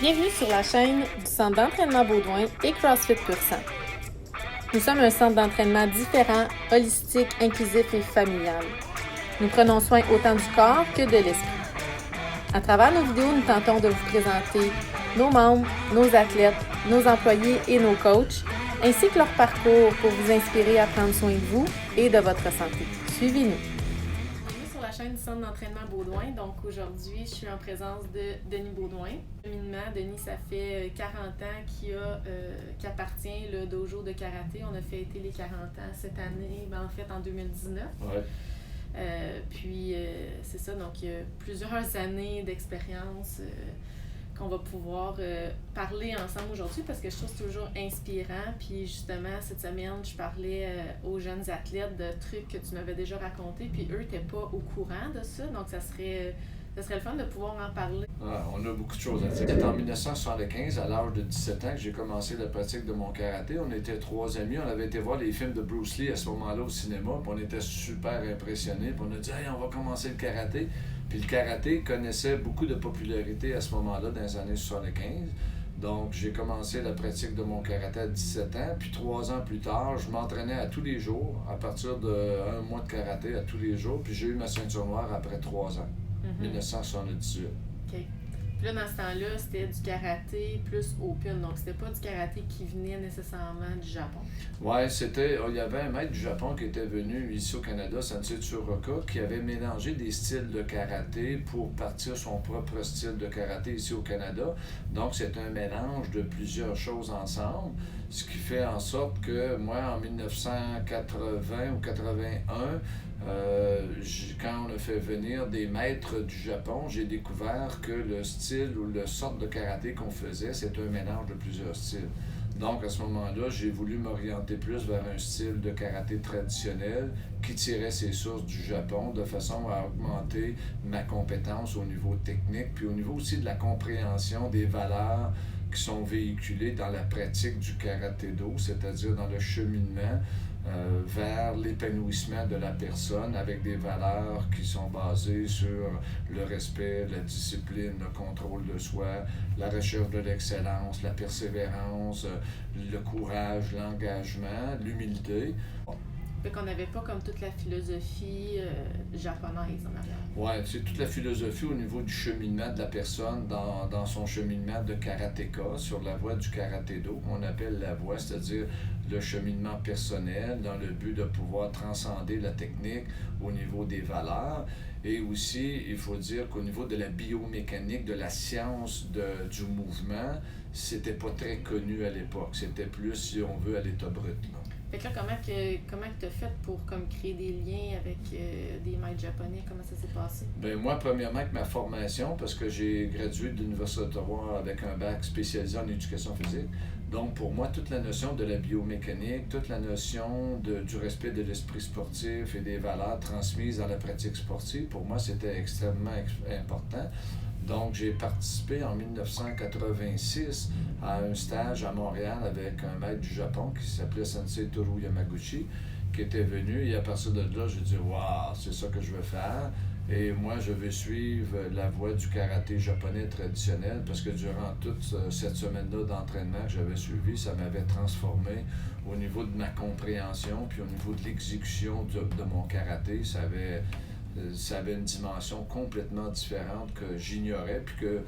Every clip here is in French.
Bienvenue sur la chaîne du Centre d'entraînement Baudouin et CrossFit Pur Sang. Nous sommes un centre d'entraînement différent, holistique, inclusif et familial. Nous prenons soin autant du corps que de l'esprit. À travers nos vidéos, nous tentons de vous présenter nos membres, nos athlètes, nos employés et nos coachs, ainsi que leur parcours pour vous inspirer à prendre soin de vous et de votre santé. Suivez-nous. Bienvenue sur la chaîne du Centre d'entraînement Baudouin. Donc aujourd'hui, je suis en présence de Denis Baudouin. Denis, ça fait 40 ans qu'appartient le dojo de karaté. On a fêté les 40 ans cette année, en fait en 2019. Ouais. C'est ça, donc il y a plusieurs années d'expérience qu'on va pouvoir parler ensemble aujourd'hui parce que je trouve que c'est toujours inspirant. Puis justement, cette semaine, je parlais aux jeunes athlètes de trucs que tu m'avais déjà racontés, puis eux n'étaient pas au courant de ça, donc ça serait le fun de pouvoir en parler. Ah, on a beaucoup de choses à dire. C'était en 1975, à l'âge de 17 ans, que j'ai commencé la pratique de mon karaté. On était 3 amis, on avait été voir les films de Bruce Lee à ce moment-là au cinéma, puis on était super impressionnés, puis on a dit « Hey, on va commencer le karaté ». Puis le karaté connaissait beaucoup de popularité à ce moment-là, dans les années 75. Donc, j'ai commencé la pratique de mon karaté à 17 ans, puis 3 ans plus tard, je m'entraînais à tous les jours, à partir d'un mois de karaté à tous les jours, puis j'ai eu ma ceinture noire après 3 ans. 1978. OK. Puis là, dans ce temps-là, c'était du karaté plus open, donc c'était pas du karaté qui venait nécessairement du Japon. Ouais, il y avait un maître du Japon qui était venu ici au Canada, Sensei Tsuruoka, qui avait mélangé des styles de karaté pour partir son propre style de karaté ici au Canada. Donc, c'est un mélange de plusieurs choses ensemble, ce qui fait en sorte que moi, en 1980 ou 81, quand on a fait venir des maîtres du Japon, j'ai découvert que le style ou la sorte de karaté qu'on faisait, c'est un mélange de plusieurs styles. Donc, à ce moment-là, j'ai voulu m'orienter plus vers un style de karaté traditionnel qui tirait ses sources du Japon de façon à augmenter ma compétence au niveau technique, puis au niveau aussi de la compréhension des valeurs qui sont véhiculées dans la pratique du karaté-do, c'est-à-dire dans le cheminement vers l'épanouissement de la personne avec des valeurs qui sont basées sur le respect, la discipline, le contrôle de soi, la recherche de l'excellence, la persévérance, le courage, l'engagement, l'humilité. Fait qu'on n'avait pas comme toute la philosophie japonaise en arrière. Oui, c'est toute la philosophie au niveau du cheminement de la personne dans son cheminement de karatéka sur la voie du karaté-do, qu'on appelle la voie, c'est-à-dire le cheminement personnel dans le but de pouvoir transcender la technique au niveau des valeurs. Et aussi, il faut dire qu'au niveau de la biomécanique, de la science du mouvement, c'était pas très connu à l'époque. C'était plus, si on veut, à l'état brut, là. Fait que là, comment tu as fait pour créer des liens avec des maîtres japonais? Comment ça s'est passé? Bien, moi, premièrement, avec ma formation, parce que j'ai gradué de l'Université d'Ottawa avec un bac spécialisé en éducation physique. Donc, pour moi, toute la notion de la biomécanique, toute la notion du respect de l'esprit sportif et des valeurs transmises dans la pratique sportive, pour moi, c'était extrêmement important. Donc, j'ai participé en 1986 à un stage à Montréal avec un maître du Japon qui s'appelait Sensei Toru Yamaguchi, qui était venu. Et à partir de là, j'ai dit « Waouh, c'est ça que je veux faire ». Et moi, je vais suivre la voie du karaté japonais traditionnel parce que durant toute cette semaine-là d'entraînement que j'avais suivi, ça m'avait transformé au niveau de ma compréhension puis au niveau de l'exécution de mon karaté. Ça avait une dimension complètement différente que j'ignorais puis que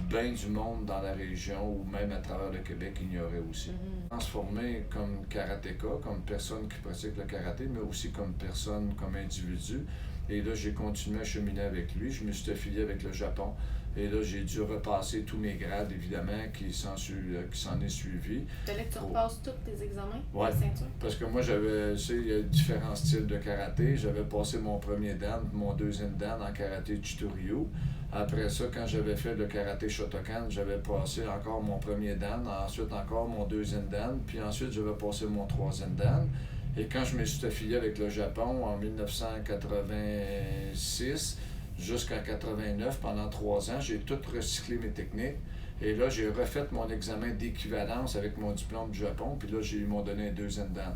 bien du monde dans la région ou même à travers le Québec ignorait aussi. Transformé comme karatéka, comme personne qui pratique le karaté, mais aussi comme personne, comme individu. Et là, j'ai continué à cheminer avec lui. Je me suis affilié avec le Japon. Et là, j'ai dû repasser tous mes grades, évidemment, qui s'en est suivi. Fallait que tu repasses tous tes examens de Ouais, ceinture? parce que moi, il y a différents styles de karaté. J'avais passé mon premier dan, mon deuxième dan en karaté Chitoryu. Après ça, quand j'avais fait le karaté Shotokan, j'avais passé encore mon premier dan, ensuite encore mon deuxième dan, puis ensuite, j'avais passé mon troisième dan. Et quand je me suis affilié avec le Japon en 1986 jusqu'à 89, pendant 3 ans, j'ai tout recyclé mes techniques. Et là, j'ai refait mon examen d'équivalence avec mon diplôme du Japon, puis là, ils m'ont donné un deuxième dan.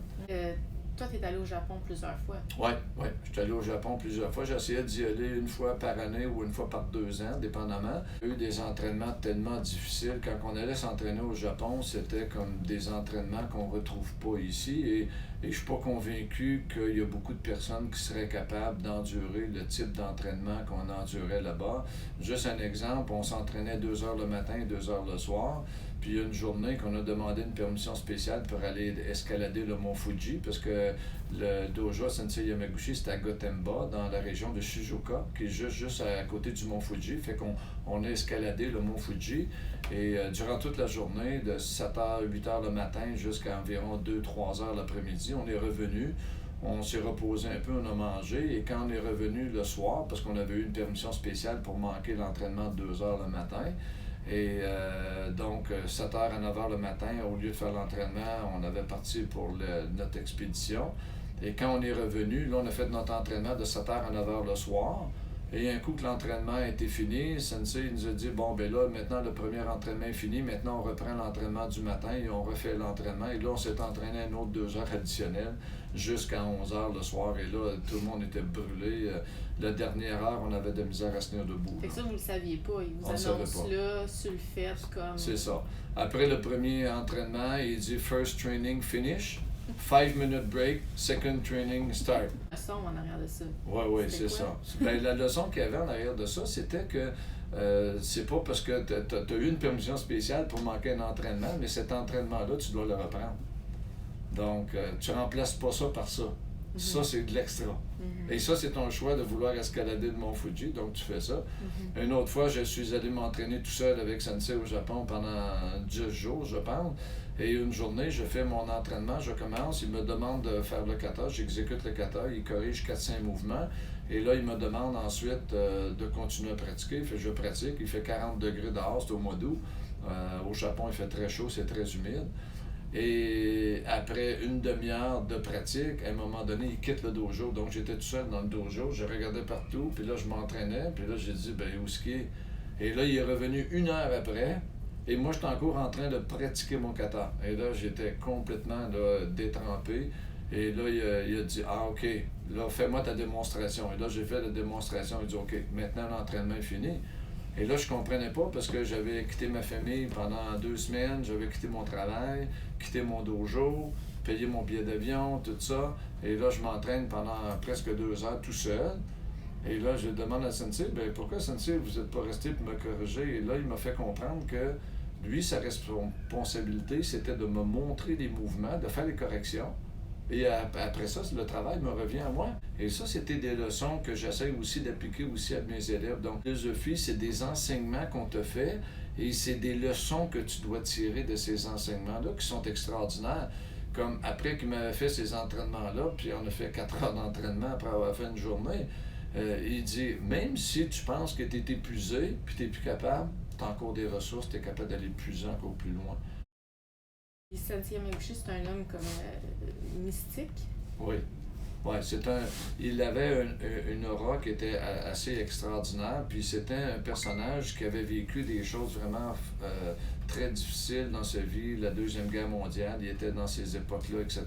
Toi, tu es allé au Japon plusieurs fois. Oui, oui. Je suis allé au Japon plusieurs fois. J'essayais d'y aller une fois par année ou une fois par 2 ans, dépendamment. J'ai eu des entraînements tellement difficiles. Quand on allait s'entraîner au Japon, c'était comme des entraînements qu'on ne retrouve pas ici. Et je ne suis pas convaincu qu'il y a beaucoup de personnes qui seraient capables d'endurer le type d'entraînement qu'on endurait là-bas. Juste un exemple, on s'entraînait 2 heures le matin et 2 heures le soir. Puis il y a une journée qu'on a demandé une permission spéciale pour aller escalader le mont Fuji, parce que le dojo Sensei Yamaguchi, c'est à Gotemba, dans la région de Shizuoka, qui est juste à côté du mont Fuji. Fait qu'on a escaladé le mont Fuji. Et durant toute la journée, de 7h, 8h le matin jusqu'à environ 2-3 heures l'après-midi, on est revenu. On s'est reposé un peu, on a mangé. Et quand on est revenu le soir, parce qu'on avait eu une permission spéciale pour manquer l'entraînement de 2 heures le matin, et donc, 7h à 9h le matin, au lieu de faire l'entraînement, on avait parti pour notre expédition. Et quand on est revenu, là, on a fait notre entraînement de 7h à 9h le soir. Et un coup que l'entraînement a été fini, Sensei nous a dit, bon, ben là, maintenant, le premier entraînement est fini. Maintenant, on reprend l'entraînement du matin et on refait l'entraînement. Et là, on s'est entraîné un autre 2 heures additionnelles jusqu'à 11h le soir. Et là, tout le monde était brûlé. La dernière heure, on avait de la misère à se tenir debout. Fait que ça, vous ne le saviez pas. Ils vous annoncent là, sur le fait, comme... C'est ça. Après le premier entraînement, il dit « First training finish ». 5-minute break, second training start. La leçon en arrière de ça. Oui, c'est ça. Ben, la leçon qu'il y avait en arrière de ça, c'était que c'est pas parce que tu as eu une permission spéciale pour manquer un entraînement, mais cet entraînement-là, tu dois le reprendre. Donc, tu remplaces pas ça par ça. Mm-hmm. Ça, c'est de l'extra. Mm-hmm. Et ça, c'est ton choix de vouloir escalader le mont Fuji, donc tu fais ça. Mm-hmm. Une autre fois, je suis allé m'entraîner tout seul avec Sensei au Japon pendant 10 jours, je pense. Et une journée, je fais mon entraînement, je commence, il me demande de faire le kata, j'exécute le kata, il corrige 4-5 mouvements. Et là, il me demande ensuite de continuer à pratiquer. Je pratique, il fait 40 degrés dehors, c'est au mois d'août. Au Japon, il fait très chaud, c'est très humide. Et après une demi-heure de pratique, à un moment donné, il quitte le dojo. Donc, j'étais tout seul dans le dojo, je regardais partout, puis là, je m'entraînais, puis là, j'ai dit, ben où est-ce qu'il est? Et là, il est revenu 1 heure après, et moi, j'étais encore en train de pratiquer mon kata. Et là, j'étais complètement là, détrempé. Et là, il a dit, ah, OK, là, fais-moi ta démonstration. Et là, j'ai fait la démonstration. Il dit, OK, maintenant, l'entraînement est fini. Et là, je comprenais pas parce que j'avais quitté ma famille pendant 2 semaines, j'avais quitté mon travail, quitté mon dojo, payé mon billet d'avion, tout ça. Et là, je m'entraîne pendant presque 2 heures tout seul. Et là, je demande à Sensei, ben pourquoi Sensei, vous n'êtes pas resté pour me corriger? Et là, il m'a fait comprendre que lui, sa responsabilité, c'était de me montrer les mouvements, de faire les corrections. Et après ça, le travail me revient à moi. Et ça, c'était des leçons que j'essaie aussi d'appliquer aussi à mes élèves. Donc, la philosophie, c'est des enseignements qu'on te fait et c'est des leçons que tu dois tirer de ces enseignements-là qui sont extraordinaires. Comme après qu'il m'avait fait ces entraînements-là, puis on a fait 4 heures d'entraînement après avoir fait une journée, il dit, même si tu penses que tu es épuisé puis tu n'es plus capable, tu as encore des ressources, tu es capable d'aller plus encore plus loin. Sensei Yamaguchi, c'est un homme comme mystique. Oui. Ouais, il avait une aura qui était assez extraordinaire, puis c'était un personnage qui avait vécu des choses vraiment très difficiles dans sa vie, la Deuxième Guerre mondiale, il était dans ces époques-là, etc.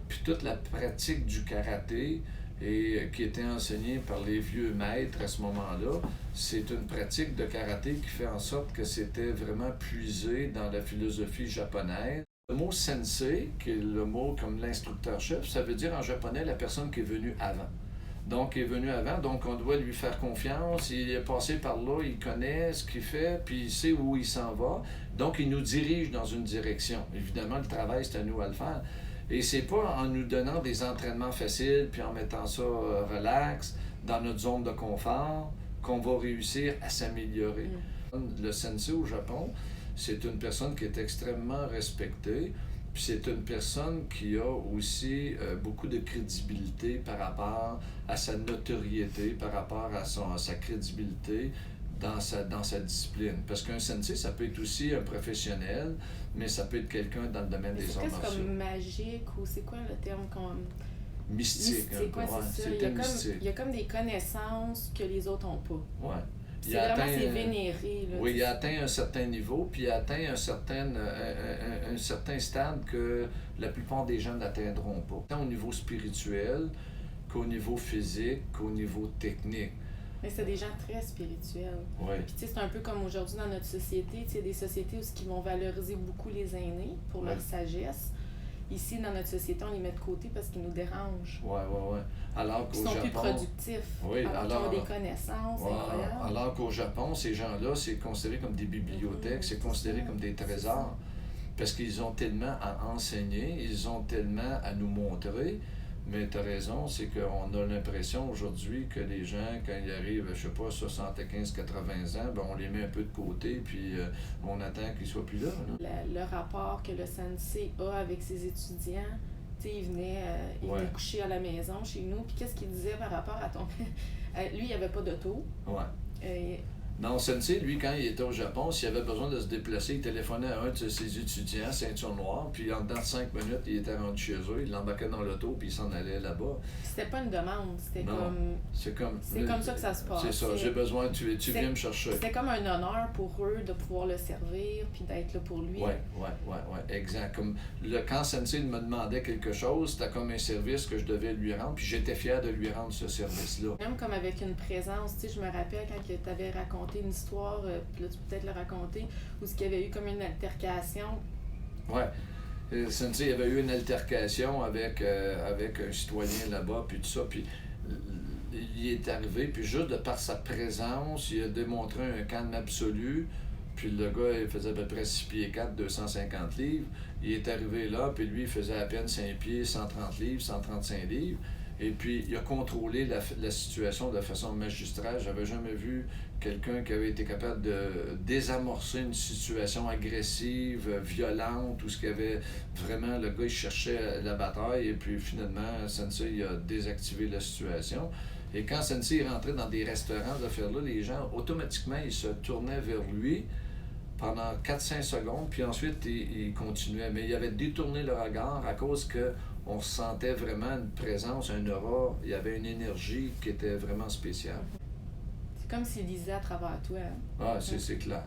Puis toute la pratique du karaté, et qui était enseignée par les vieux maîtres à ce moment-là, c'est une pratique de karaté qui fait en sorte que c'était vraiment puisé dans la philosophie japonaise. Le mot sensei, qui est le mot comme l'instructeur-chef, ça veut dire en japonais la personne qui est venue avant. Donc, il est venu avant, donc on doit lui faire confiance, il est passé par là, il connaît ce qu'il fait, puis il sait où il s'en va. Donc, il nous dirige dans une direction. Évidemment, le travail, c'est à nous à le faire. Et c'est pas en nous donnant des entraînements faciles, puis en mettant ça relax, dans notre zone de confort, qu'on va réussir à s'améliorer. Le sensei au Japon, c'est une personne qui est extrêmement respectée, puis c'est une personne qui a aussi beaucoup de crédibilité par rapport à sa notoriété, par rapport à sa crédibilité dans sa discipline. Parce qu'un sensei, ça peut être aussi un professionnel, mais ça peut être quelqu'un dans le domaine des arts martiaux. C'est comme magique, ou c'est quoi le terme qu'on... Mystique. Mystique, ouais, c'est ça. Il y a comme des connaissances que les autres n'ont pas. Oui. C'est vraiment, c'est vénéré. Là, oui, il a atteint un certain niveau, puis il a atteint un certain stade que la plupart des gens n'atteindront pas. Tant au niveau spirituel qu'au niveau physique, qu'au niveau technique. Mais c'est des gens très spirituels. Oui. Puis tu sais, c'est un peu comme aujourd'hui dans notre société, tu sais, des sociétés où ils vont valoriser beaucoup les aînés pour leur sagesse. Ici, dans notre société, on les met de côté parce qu'ils nous dérangent. Oui. Alors qu'au Ils sont Japon, plus productifs. Oui, alors qu'ils ont des connaissances incroyables. Alors qu'au Japon, ces gens-là, c'est considéré comme des bibliothèques, c'est considéré comme des trésors. Parce qu'ils ont tellement à enseigner, ils ont tellement à nous montrer. Mais tu as raison, c'est qu'on a l'impression aujourd'hui que les gens, quand ils arrivent, je sais pas, 75, 80 ans, ben on les met un peu de côté, puis on attend qu'ils soient plus là. Le rapport que le sensei a avec ses étudiants, tu sais, il venait coucher à la maison chez nous, puis qu'est-ce qu'il disait par rapport à ton père? Lui, il n'y avait pas d'auto. Ouais. Non, Sensei, lui, quand il était au Japon, s'il avait besoin de se déplacer, il téléphonait à un de ses étudiants, ceinture noire, puis en dedans de 5 minutes, il était rendu chez eux, il l'embarquait dans l'auto, puis il s'en allait là-bas. C'était pas une demande, c'était non, comme... C'est comme ça que ça se passe. C'est ça, j'ai besoin, tu viens me chercher. C'était comme un honneur pour eux de pouvoir le servir, puis d'être là pour lui. Oui, exact. Comme quand Sensei me demandait quelque chose, c'était comme un service que je devais lui rendre, puis j'étais fier de lui rendre ce service-là. Même comme avec une présence, tu sais, je me rappelle quand tu avais raconté une histoire, puis là tu peux peut-être le raconter, où il y avait eu comme une altercation. Oui. Sensei, il y avait eu une altercation avec un citoyen là-bas, puis tout ça, puis il est arrivé, puis juste de par sa présence, il a démontré un calme absolu, puis le gars, il faisait à peu près 6 pieds 4, 250 livres, il est arrivé là, puis lui, il faisait à peine 5 pieds, 130 livres, 135 livres, et puis il a contrôlé la situation de façon magistrale. J'avais jamais vu quelqu'un qui avait été capable de désamorcer une situation agressive, violente, où ce qu'il y avait vraiment, le gars il cherchait la bataille et puis finalement Sensei il a désactivé la situation. Et quand Sensei est rentré dans des restaurants d'affaires-là, les gens automatiquement ils se tournaient vers lui pendant 4-5 secondes, puis ensuite il continuait. Mais il avait détourné le regard à cause que on sentait vraiment une présence, un aura, il y avait une énergie qui était vraiment spéciale. C'est comme s'il lisait à travers toi. Hein? Ah, c'est clair.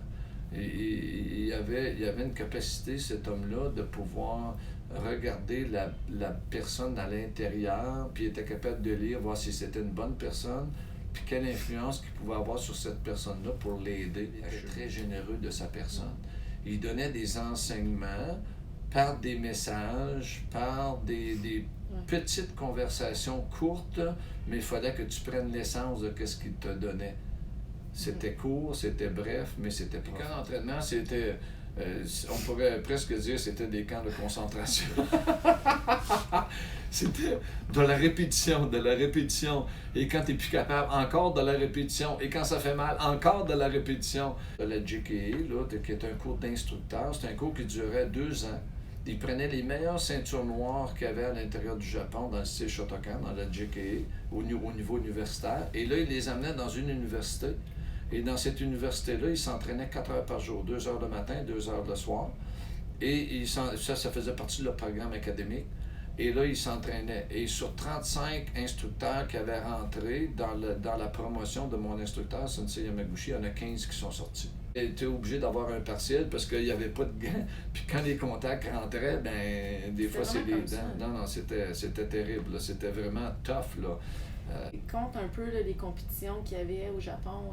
Et il y avait une capacité, cet homme-là, de pouvoir regarder la personne à l'intérieur, puis il était capable de lire, voir si c'était une bonne personne, puis quelle influence qu'il pouvait avoir sur cette personne-là pour l'aider. Il était très généreux de sa personne. Il donnait des enseignements par des messages, par des petites conversations courtes, mais il fallait que tu prennes l'essence de ce qu'il te donnait. C'était court, c'était bref, mais c'était profond. Les camps d'entraînement, c'était, on pourrait presque dire, c'était des camps de concentration. C'était de la répétition. Et quand tu n'es plus capable, encore de la répétition. Et quand ça fait mal, encore de la répétition. La JKA, là, qui est un cours d'instructeur, c'est un cours qui durait 2 ans. Ils prenaient les meilleures ceintures noires qu'il y avait à l'intérieur du Japon, dans le style Shotokan, dans la JKA, au niveau universitaire. Et là, ils les amenaient dans une université. Et dans cette université-là, ils s'entraînaient 4 heures par jour, 2 heures le matin, 2 heures le soir. Et ça faisait partie de leur programme académique. Et là, ils s'entraînaient. Et sur 35 instructeurs qui avaient rentré dans la promotion de mon instructeur, Sensei Yamaguchi, il y en a 15 qui sont sortis. J'étais obligé d'avoir un partiel parce qu'il n'y avait pas de gants. Puis quand les contacts rentraient, ben des fois c'est les dents. Non, c'était terrible. Là. C'était vraiment tough. Là. Compte un peu là, les compétitions qu'il y avait au Japon.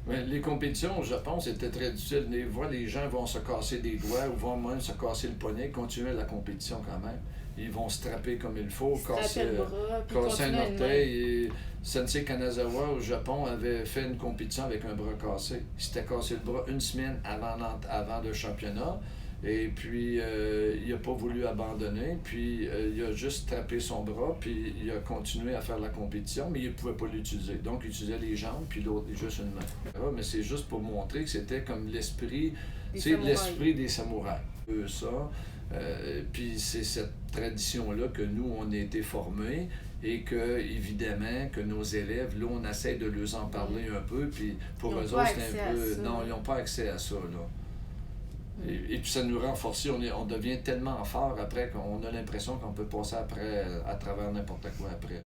Les compétitions au Japon, c'était très difficile. Les gens vont se casser des doigts ou vont même se casser le poignet, continuer la compétition quand même. Ils vont se trapper comme il faut, casser un orteil. Et Sensei Kanazawa au Japon avait fait une compétition avec un bras cassé. Il s'était cassé le bras 1 semaine avant le championnat. Et puis, il n'a pas voulu abandonner. Puis, il a juste trappé son bras. Puis, il a continué à faire la compétition, mais il ne pouvait pas l'utiliser. Donc, il utilisait les jambes, puis l'autre, juste une main. Mais c'est juste pour montrer que c'était comme l'esprit des samouraïs. Ça. Puis c'est cette tradition-là que nous, on a été formés et que, évidemment, que nos élèves, là, on essaie de leur en parler un peu, puis pour eux autres, c'est un peu... Non, ils n'ont pas accès à ça, là. Et puis ça nous rend forcés, on devient tellement fort après qu'on a l'impression qu'on peut passer à travers n'importe quoi après.